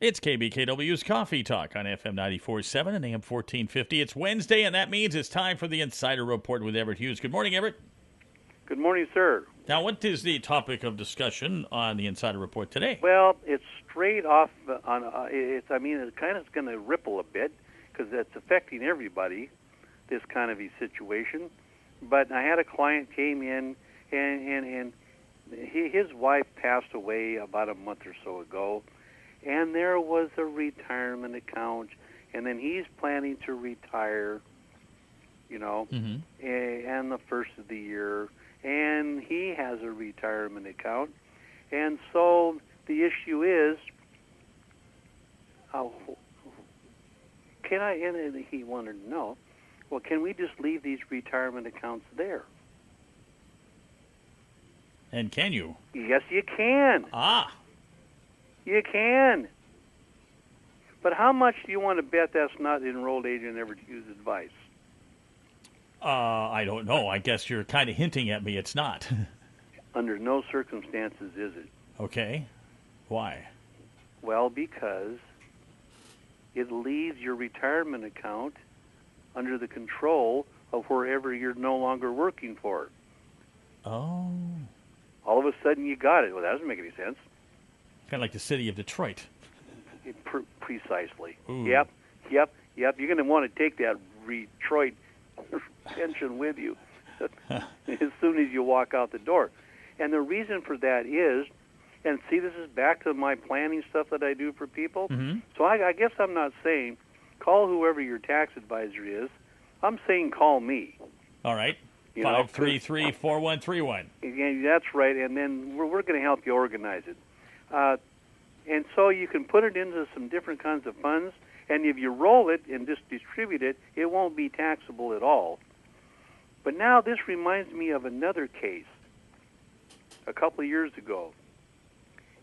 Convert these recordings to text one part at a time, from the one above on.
It's KBKW's Coffee Talk on FM 94.7 and AM 1450. It's Wednesday, and that means it's time for the Insider Report with Everett Hughes. Good morning, Everett. Good morning, sir. Now, what is the topic of discussion on the Insider Report today? Well, it's straight off on. It's kind of going to ripple a bit because it's affecting everybody. This kind of a situation. But I had a client came in, and his wife passed away about a month or so ago. And there was a retirement account, and then he's planning to retire, and the first of the year, and he has a retirement account. And so the issue is, and he wanted to know, well, can we just leave these retirement accounts there? And can you? Yes, you can. You can. But how much do you want to bet that's not enrolled agent Everett Hughes advice? I don't know. I guess you're kind of hinting at me it's not. Under no circumstances is it. Okay. Why? Well, because it leaves your retirement account under the control of wherever you're no longer working for. Oh. All of a sudden you got it. Well, that doesn't make any sense. Kind of like the city of Detroit. Precisely. Ooh. Yep. You're going to want to take that Detroit pension with you as soon as you walk out the door. And the reason for that is, and see, this is back to my planning stuff that I do for people. Mm-hmm. So I guess I'm not saying call whoever your tax advisor is. I'm saying call me. All right. 533-4131. Yeah, that's right. And then we're going to help you organize it. And so you can put it into some different kinds of funds, and if you roll it and just distribute it, it won't be taxable at all. But now this reminds me of another case a couple of years ago.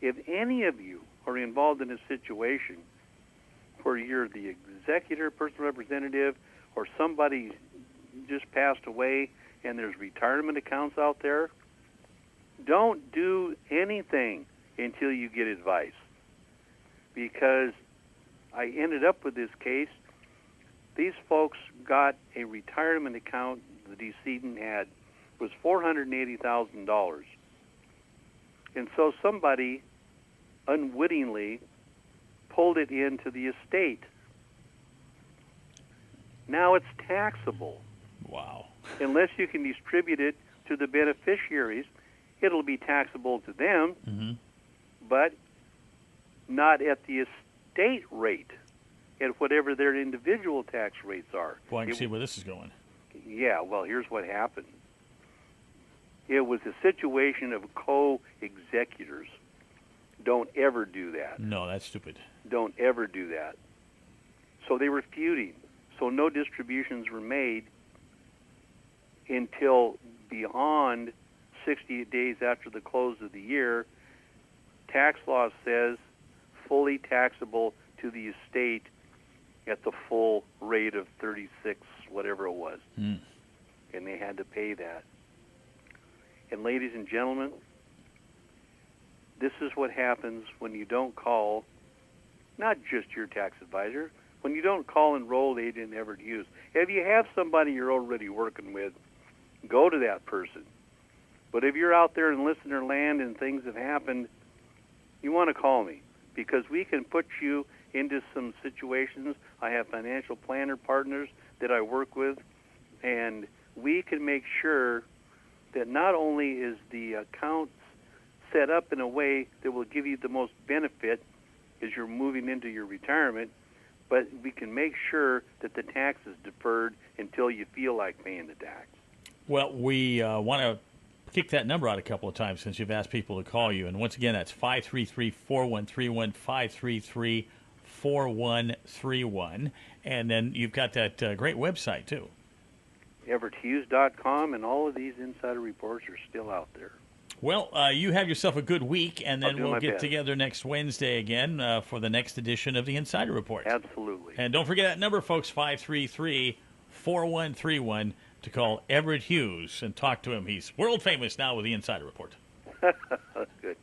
If any of you are involved in a situation where you're the executor, personal representative, or somebody just passed away and there's retirement accounts out there, don't do anything until you get advice. Because I ended up with this case. These folks got a retirement account the decedent had was $480,000. And so somebody unwittingly pulled it into the estate. Now it's taxable. Wow. Unless you can distribute it to the beneficiaries, it'll be taxable to them, but not at the estate rate, at whatever their individual tax rates are. Well, I can see where this is going. Yeah, well, here's what happened. It was a situation of co-executors. Don't ever do that. No, that's stupid. Don't ever do that. So they were feuding. So no distributions were made until beyond 68 days after the close of the year. Tax law says fully taxable to the estate at the full rate of 36, whatever it was. And they had to pay that. And ladies and gentlemen, this is what happens when you don't call, not just your tax advisor, when you don't call enrolled agent Everett Hughes. If you have somebody you're already working with, go to that person. But if you're out there in listener land and things have happened, you want to call me, because we can put you into some situations. I have financial planner partners that I work with, and we can make sure that not only is the account set up in a way that will give you the most benefit as you're moving into your retirement, but we can make sure that the tax is deferred until you feel like paying the tax. Well, we want to kick that number out a couple of times since you've asked people to call you. And once again, that's 533-4131, 533-4131. And then you've got that great website, too. EverettHughes.com, and all of these insider reports are still out there. Well, you have yourself a good week, and then we'll get best. together next Wednesday again for the next edition of the Insider Report. Absolutely. And don't forget that number, folks, 533-4131, to call Everett Hughes and talk to him. He's world famous now with the Insider Report. Good.